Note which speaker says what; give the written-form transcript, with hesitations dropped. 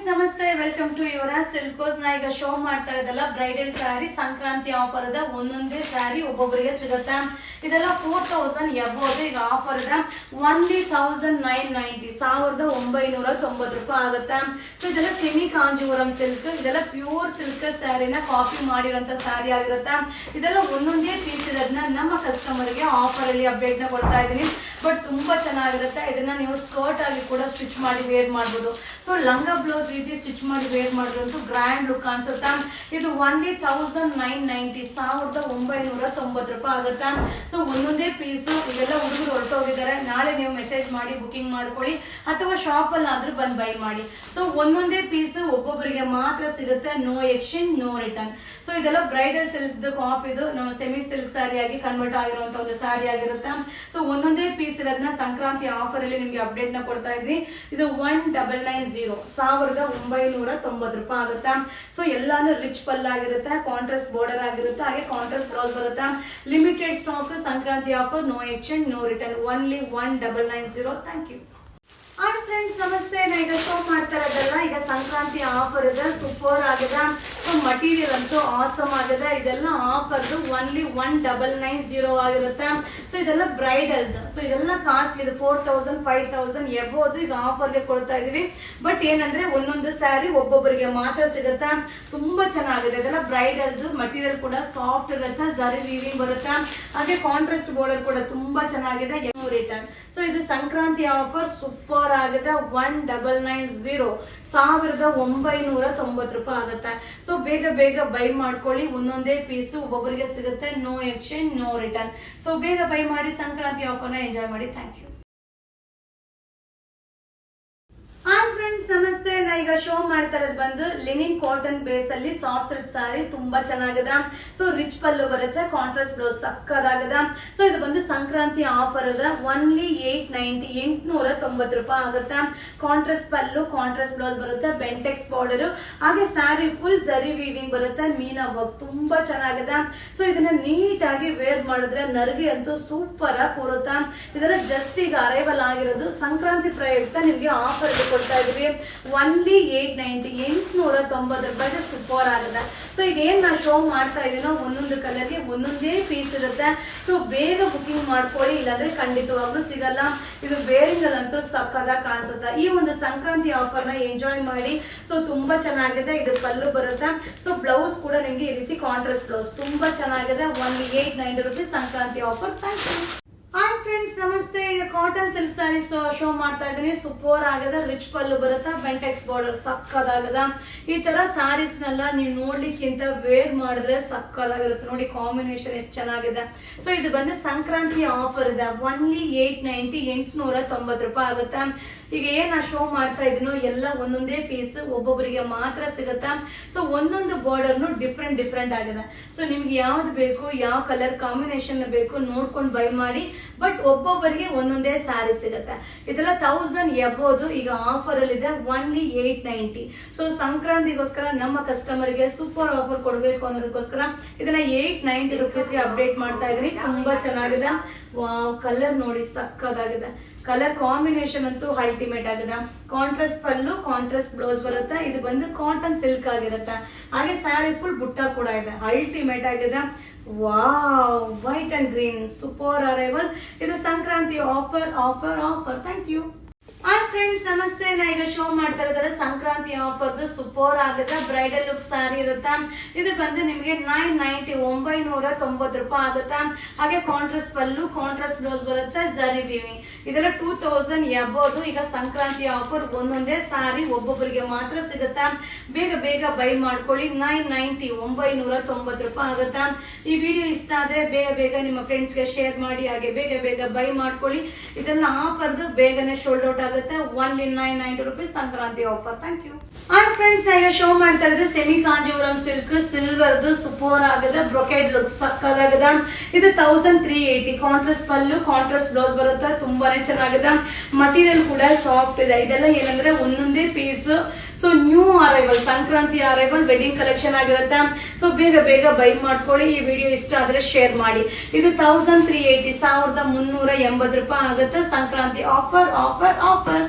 Speaker 1: Friends ನಮಸ್ತೆ, welcome to Yuvraj ಸಿಲ್ಕೋಸ್. ನಾ ಈಗ ಶೋ ಮಾಡ್ತಾ ಇದ್ದಲ್ಲ ಬ್ರೈಡಲ್ ಸ್ಯಾರಿ ಸಂಕ್ರಾಂತಿ ಆಫರ್ ಅದ. ಒಂದೊಂದೇ ಸ್ಯಾರಿ ಒಬ್ಬೊಬ್ಬರಿಗೆ ಸಿಗುತ್ತೆ. ಇದೆಲ್ಲ 4000 ಎಬೋದು. ಈಗ ಆಫರ್ ಅದ ಓನ್ಲಿ 1990 1990 ರೂಪಾಯಿ ಆಗುತ್ತೆ. ಸೊ ಇದೆಲ್ಲ ಸೆಮಿ ಕಾಂಜೀವರಂ ಸಿಲ್ಕ್, ಇದೆಲ್ಲ ಪ್ಯೂರ್ ಸಿಲ್ಕ್ ಸ್ಯಾರಿನ ಕಾಪಿ ಮಾಡಿರೋಂಥ ಸ್ಯಾರಿ ಆಗಿರುತ್ತೆ. ಇದೆಲ್ಲ ಒಂದೊಂದೇ ಪೀಸ್ ಇರೋದನ್ನ ನಮ್ಮ ಕಸ್ಟಮರ್ಗೆ ಆಫರ್ ಅಲ್ಲಿ ಅಪ್ಡೇಟ್ ನ ಕೊಡ್ತಾ ಇದ್ದೀನಿ. ಬಟ್ ತುಂಬಾ ಚೆನ್ನಾಗಿರುತ್ತೆ. ಇದನ್ನ ನೀವು ಸ್ಕರ್ಟ್ ಆಗಿ ಕೂಡ ಸ್ಟಿಚ್ ಮಾಡಿ ವೇರ್ ಮಾಡಬಹುದು. ಸೊ ಲಂಗ ಬ್ಲೌಸ್ ರೀತಿ ಸ್ಟಿಚ್ ಮಾಡಿ ವೇರ್ ಮಾಡಿದ್ರಂತೂ ಗ್ರ್ಯಾಂಡ್ ಲುಕ್ ಅನ್ಸುತ್ತೆ. ಇದು ಓನ್ಲಿ 1990 1990 ರೂಪಾಯಿ ಆಗುತ್ತೆ. ಸೊ ಒಂದೊಂದೇ ಪೀಸ್. ಇವೆಲ್ಲ ಹುಡುಗರು ಹೊರಟೋಗಿದ್ದಾರೆ. ನಾಳೆ ನೀವು ಮೆಸೇಜ್ ಮಾಡಿ ಬುಕಿಂಗ್ ಮಾಡ್ಕೊಳ್ಳಿ ಅಥವಾ ಶಾಪ್ ಅಲ್ಲಿ ಆದ್ರೂ ಬಂದು ಬೈ ಮಾಡಿ. ಸೊ ಒಂದೊಂದೇ ಪೀಸ್ ಒಬ್ಬೊಬ್ಬರಿಗೆ ಮಾತ್ರ ಸಿಗುತ್ತೆ. No exchange, no return. So ಇದೆಲ್ಲ ಬ್ರೈಡಲ್ ಸಿಲ್ಕ್ ಕಾಪ್. ಇದು ನಾವು ಸೆಮಿ ಸಿಲ್ಕ್ ಸ್ಯಾರಿ ಆಗಿ ಕನ್ವರ್ಟ್ ಆಗಿರುವಂತ ಒಂದು ಸ್ಯಾರಿ ಆಗಿರುತ್ತೆ. ಸೊ ಒಂದೊಂದೇ ಪೀಸ್ ಇರೋದನ್ನ ಸಂಕ್ರಾಂತಿ ಆಫರ್ ಅಲ್ಲಿ ನಿಮ್ಗೆ ಅಪ್ಡೇಟ್ ನ ಕೊಡ್ತಾ ಇದ್ರಿ. ಇದು 1990 1990 ರೂಪಾಯಿ ಆಗುತ್ತೆ. ಸೊ ಎಲ್ಲಾನು ರಿಚ್ ಪಲ್ ಆಗಿರುತ್ತೆ, ಕಾಂಟ್ರಾಸ್ಟ್ ಬಾರ್ಡರ್ ಆಗಿರುತ್ತೆ, ಹಾಗೆ ಕಾಂಟ್ರಾಸ್ಟ್ ಬ್ಲೌಸ್ ಬರುತ್ತೆ. Limited stock, Sankranti offer, no exchange, no return, only 1990. Thank you. Hi friends ನಮಸ್ತೆ. ನಾ ಈಗ ಶೋ ಮಾಡ್ತಾ ಇರೋದಲ್ಲ, ಈಗ ಸಂಕ್ರಾಂತಿ ಆಫರ್ ಇದೆ, ಸೂಪರ್ ಆಗಿದೆ. ಸೊ ಮಟೀರಿಯಲ್ ಅಂತೂ ಆಸಮ್ ಆಗಿದೆ. ಇದೆಲ್ಲ ಆಫರ್ ಓನ್ಲಿ 1990 ಆಗಿರುತ್ತೆ. ಸೊ ಇದೆಲ್ಲ ಬ್ರೈಡಲ್ಸ್. ಸೊ ಇದೆಲ್ಲ ಕಾಸ್ಟ್ಲಿ ಇದೆ. 4000 5000 ಎಬೋದು ಈಗ ಆಫರ್ಗೆ ಕೊಡ್ತಾ ಇದೀವಿ. ಬಟ್ ಏನಂದ್ರೆ ಒಂದೊಂದು ಸ್ಯಾರಿ ಒಬ್ಬೊಬ್ಬರಿಗೆ ಮಾತ್ರ ಸಿಗುತ್ತೆ. ತುಂಬಾ ಚೆನ್ನಾಗಿದೆ. ಇದೆಲ್ಲ ಬ್ರೈಡಲ್ಸ್. ಮಟೀರಿಯಲ್ ಕೂಡ ಸಾಫ್ಟ್ ಇರುತ್ತೆ, ಜರಿ ವೀವಿಂಗ್ ಬರುತ್ತೆ, ಹಾಗೆ ಕಾಂಟ್ರಾಸ್ಟ್ ಬಾರ್ಡರ್ ಕೂಡ ತುಂಬಾ ಚೆನ್ನಾಗಿದೆ. ರಿಟರ್ನ್. ಸೊ ಇದು ಸಂಕ್ರಾಂತಿ ಆಫರ್ ಸೂಪರ್ ಆಗಿದೆ. 1990 1990 ರೂಪಾಯಿ ಆಗುತ್ತೆ. ಸೊ ಬೇಗ ಬೇಗ ಬೈ ಮಾಡ್ಕೊಳ್ಳಿ. ಒಂದೊಂದೇ ಪೀಸ್ ಒಬ್ಬೊಬ್ಬರಿಗೆ ಸಿಗುತ್ತೆ. No exchange, no return. So ಬೇಗ ಬೈ ಮಾಡಿ, ಸಂಕ್ರಾಂತಿ ಆಫರ್ನ ಎಂಜಾಯ್ ಮಾಡಿ. Thank you. ಹಾಯ್ ಫ್ರೆಂಡ್ಸ್ ನಮಸ್ತೆ. ನಾ ಈಗ ಶೋ ಮಾಡ್ತಾ ಇರೋದು ಬಂದು ಲಿನಿನ್ ಕಾಟನ್ ಬೇಸ್ ಅಲ್ಲಿ ಸಾಫ್ಟ್ ಸಿಲ್ಕ್ ಸ್ಯಾರಿ. ತುಂಬಾ ಚೆನ್ನಾಗಿದೆ. ಸೊ ರಿಚ್ ಪಲ್ಲು ಬರುತ್ತೆ, ಕಾಂಟ್ರಾಸ್ಟ್ ಬ್ಲೌಸ್ ಸಕ್ಕದಾಗಿದೆ. ಸೊ ಇದು ಬಂದು ಸಂಕ್ರಾಂತಿ ಆಫರ್ ಅದ. ಓನ್ಲಿ 890 ರೂಪಾಯಿ ಆಗುತ್ತೆ. ಕಾಂಟ್ರಾಸ್ಟ್ ಪಲ್ಲು, ಕಾಂಟ್ರಾಸ್ಟ್ ಬ್ಲೌಸ್ ಬರುತ್ತೆ, ಬೆಂಟೆಕ್ಸ್ ಬಾರ್ಡರ್, ಹಾಗೆ ಸ್ಯಾರಿ ಫುಲ್ ಜರಿ ವೀವಿಂಗ್ ಬರುತ್ತೆ, ಮೀನಾ ವರ್ಕ್. ತುಂಬಾ ಚೆನ್ನಾಗಿದೆ. ಸೊ ಇದನ್ನ ನೀಟ್ ಆಗಿ ವೇರ್ ಮಾಡಿದ್ರೆ ನರ್ಗಿ ಅಂತೂ ಸೂಪರ್ ಆಗಿ ಕೂರುತ್ತೆ. ಇದರ ಜಸ್ಟ್ ಈಗ ಅರೈವಲ್ ಆಗಿರೋದು. ಸಂಕ್ರಾಂತಿ ಪ್ರಯುಕ್ತ ನಿಮ್ಗೆ ಆಫರ್ ಕೊಡ್ತಾ ಇದೀವಿ. ಓನ್ಲಿ 890 ರೂಪಾಯಿಗೆ ಸೂಪರ್ ಆಗಿದೆ. ಸೊ ಈಗ ಏನ್ ನಾ ಶೋ ಮಾಡ್ತಾ ಇದೀನೋ ಒಂದೊಂದು ಕಲರ್ಗೆ ಒಂದೊಂದೇ ಪೀಸ್ ಇರುತ್ತೆ. ಸೊ ಬೇಗ ಬುಕಿಂಗ್ ಮಾಡ್ಕೊಳ್ಳಿ, ಇಲ್ಲಾಂದ್ರೆ ಖಂಡಿತವಾಗ್ಲೂ ಸಿಗಲ್ಲ. ಇದು ಬೇರಿಂಗ್ ಅಲ್ಲಂತೂ ಸಕ್ಕದಾಗಿ ಕಾಣಿಸುತ್ತೆ. ಈ ಒಂದು ಸಂಕ್ರಾಂತಿ ಆಫರ್ ನ ಎಂಜಾಯ್ ಮಾಡಿ. ಸೊ ತುಂಬಾ ಚೆನ್ನಾಗಿದೆ. ಇದು ಪಲ್ಲು ಬರುತ್ತೆ. ಸೊ ಬ್ಲೌಸ್ ಕೂಡ ನಿಮ್ಗೆ ಈ ರೀತಿ ಕಾಂಟ್ರಾಸ್ಟ್ ಬ್ಲೌಸ್ ತುಂಬಾ ಚೆನ್ನಾಗಿದೆ. Only 890 rupees Sankranti offer. Thank you. Hi friends ನಮಸ್ತೆ. ಈಗ ಕಾಟನ್ ಸಿಲ್ಕ್ ಸ್ಯಾರಿ ಶೋ ಮಾಡ್ತಾ ಇದ್ದೀನಿ. ಸೂಪರ್ ಆಗಿದೆ. ರಿಚ್ ಪಲ್ಲು ಬರುತ್ತೆ, ಬೆಂಟೆಕ್ಸ್ ಬಾರ್ಡರ್ ಸಕ್ಕದಾಗದ. ಈ ತರ ಸ್ಯಾರೀಸ್ ನೆಲ್ಲ ನೀವು ನೋಡ್ಲಿಕ್ಕಿಂತ ವೇರ್ ಮಾಡಿದ್ರೆ ಸಕ್ಕದಾಗಿರುತ್ತೆ. ನೋಡಿ ಕಾಂಬಿನೇಷನ್ ಎಷ್ಟು ಚೆನ್ನಾಗಿದೆ. ಸೊ ಇದು ಬಂದು ಸಂಕ್ರಾಂತಿ ಆಫರ್ ಇದೆ. ಓನ್ಲಿ 890 ರೂಪಾಯಿ ಆಗುತ್ತೆ. ಈಗ ಏನ್ ಶೋ ಮಾಡ್ತಾ ಇದೀನೋ ಎಲ್ಲ ಒಂದೊಂದೇ ಪೀಸ್ ಒಬ್ಬೊಬ್ಬರಿಗೆ ಮಾತ್ರ ಸಿಗುತ್ತಾ. ಸೊ ಒಂದೊಂದು ಬಾರ್ಡರ್ನು ಡಿಫ್ರೆಂಟ್ ಆಗಿದೆ. ಸೊ ನಿಮ್ಗೆ ಯಾವ್ದು ಬೇಕು, ಯಾವ ಕಲರ್ ಕಾಂಬಿನೇಷನ್ ಬೇಕು ನೋಡ್ಕೊಂಡು ಬೈ ಮಾಡಿ. ಬಟ್ ಒಬ್ಬೊಬ್ಬರಿಗೆ ಒಂದೊಂದೇ ಸ್ಯಾರಿ ಸಿಗುತ್ತೆ. ಇದೆಲ್ಲ 1000 ಎಬೋದು ಈಗ ಆಫರ್ ಅಲ್ಲಿ ಇದೆ. ಓನ್ಲಿ 890. ಸೊ ಸಂಕ್ರಾಂತಿಗೋಸ್ಕರ ನಮ್ಮ ಕಸ್ಟಮರ್ಗೆ ಸೂಪರ್ ಆಫರ್ ಕೊಡಬೇಕು ಅನ್ನೋದಕ್ಕೋಸ್ಕರ ಇದನ್ನ 890 ರೂಪೀಸ್ಗೆ ಅಪ್ಡೇಟ್ ಮಾಡ್ತಾ ಇದೀನಿ. ತುಂಬಾ ಚೆನ್ನಾಗಿದೆ. ವಾವ್, ಕಲರ್ ನೋಡಿ ಸಕ್ಕದಾಗಿದೆ. ಕಲರ್ ಕಾಂಬಿನೇಷನ್ ಅಂತೂ ಅಲ್ಟಿಮೇಟ್ ಆಗಿದೆ. ಕಾಂಟ್ರಾಸ್ಟ್ ಪಲ್ಲು, ಕಾಂಟ್ರಾಸ್ಟ್ ಬ್ಲೌಸ್ ಬರುತ್ತೆ. ಇದು ಬಂದು ಕಾಟನ್ ಸಿಲ್ಕ್ ಆಗಿರುತ್ತೆ. ಹಾಗೆ ಸ್ಯಾರಿ ಫುಲ್ ಬುಟ್ಟ ಕೂಡ ಇದೆ. ಅಲ್ಟಿಮೇಟ್ ಆಗಿದೆ. Wow, white and green super arrival. ಇದು Sankranti offer offer offer. Thank you. Hi friends ನಮಸ್ತೆ. ನಾ ಈಗ ಶೋ ಮಾಡ್ತಾ ಇದ್ದಾರೆ ಸಂಕ್ರಾಂತಿ ಆಫರ್ದು ಸೂಪರ್ ಆಗುತ್ತೆ. ಬ್ರೈಡಲ್ ಲುಕ್ ಸ್ಯಾರಿ ಇರುತ್ತೆ. ಇದು ಬಂದು ನಿಮಗೆ 990 ರೂಪಾಯಿ ಆಗುತ್ತೆ. ಹಾಗೆ ಕಾಂಟ್ರಾಸ್ಟ್ ಪಲ್ಲು, ಕಾಂಟ್ರಾಸ್ಟ್ ಬ್ಲೌಸ್ ಬರುತ್ತೆ, ಜರಿ ವೀವಿಂಗ್. ಇದೆಲ್ಲ 2000 ಎಬೋದು ಈಗ ಸಂಕ್ರಾಂತಿ ಆಫರ್. ಒಂದೊಂದೇ ಸ್ಯಾರಿ ಒಬ್ಬೊಬ್ಬರಿಗೆ ಮಾತ್ರ ಸಿಗುತ್ತೆ. ಬೇಗ ಬೇಗ ಬೈ ಮಾಡ್ಕೊಳ್ಳಿ. 990 ರೂಪಾಯಿ ಆಗುತ್ತೆ. ಈ ವಿಡಿಯೋ ಇಷ್ಟ ಆದ್ರೆ ಬೇಗ ಬೇಗ ನಿಮ್ಮ ಫ್ರೆಂಡ್ಸ್ಗೆ ಶೇರ್ ಮಾಡಿ, ಹಾಗೆ ಬೇಗ ಬೇಗ ಬೈ ಮಾಡ್ಕೊಳ್ಳಿ. ಇದೆಲ್ಲ ಆಫರ್ದು ಬೇಗನೆ ಶೋಲ್ಡ್ ಔಟ್ ಆಗುತ್ತೆ. Only 990 rupees Sankranti offer. Thank you. Hi friends ಈಗ ಶೋ ಮಾಡ್ತಾ ಇರೋದು ಸೆಮಿ ಕಾಂಜೀವರಂ ಸಿಲ್ಕ್ ಸಿಲ್ವರ್ದು ಸೂಪರ್ ಆಗಿದೆ. ಬ್ರೊಕೆಡ್ ಲುಕ್ ಸಕ್ಕದಾಗಿದೆ. ಇದು 1380. ಕಾಂಟ್ರಾಸ್ಟ್ ಪಲ್ಲು, ಕಾಂಟ್ರಾಸ್ಟ್ ಬ್ಲೌಸ್ ಬರುತ್ತೆ. ತುಂಬಾನೇ ಚೆನ್ನಾಗಿದೆ. ಮಟೀರಿಯಲ್ ಕೂಡ ಸಾಫ್ಟ್ ಇದೆ. ಇದೆಲ್ಲ ಏನಂದ್ರೆ ಒಂದೊಂದೇ piece. So new arrival, Sankranti arrival wedding collection ಆಗಿರುತ್ತೆ. ಸೊ ಬೇಗ ಬೇಗ ಬೈ ಮಾಡ್ಕೊಳ್ಳಿ. ಈ ವಿಡಿಯೋ ಇಷ್ಟ ಆದ್ರೆ ಶೇರ್ ಮಾಡಿ. ಇದು 1380 1380 ರೂಪಾಯಿ ಆಗುತ್ತೆ. Sankranti offer offer offer.